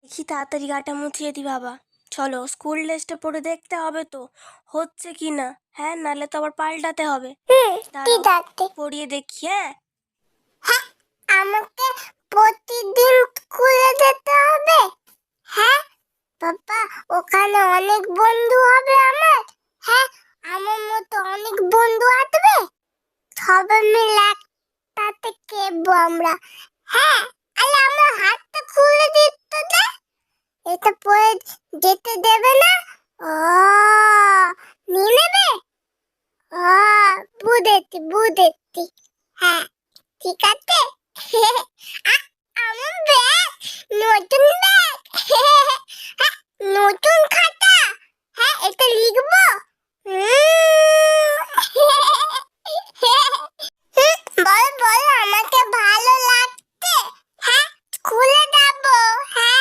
দেখি তাড়াতাড়ি গাটা মুছিয়ে দি বাবা। চলো স্কুল ড্রেসটা পরে দেখতে হবে তো হচ্ছে কি না। হ্যাঁ, নাহলে তো আবার পাল্টাতে হবে। ঠিক দাঁড়াও আছে। পরিয়ে দেখি। হ্যাঁ, হ্যাঁ, আমাকে প্রতিদিন স্কুলে যেতে হবে? হ্যাঁ বাবা, ওখানে অনেক বন্ধু হবে আমার। হ্যাঁ, আমার মতো অনেক বন্ধু আসবে, সবাই মিলে একসাথে খেলবো আমরা। হ্যাঁ, আরে আমার হাতটা খুলে দিত না, এটা পরে যেতে দেবে না। ও, নিয়ে নেবে। ও, বুঝেছি বুঝেছি। হ্যাঁ, ঠিক আছে। আমার ব্যাগ, নতুন ব্যাগ। নতুন খাতা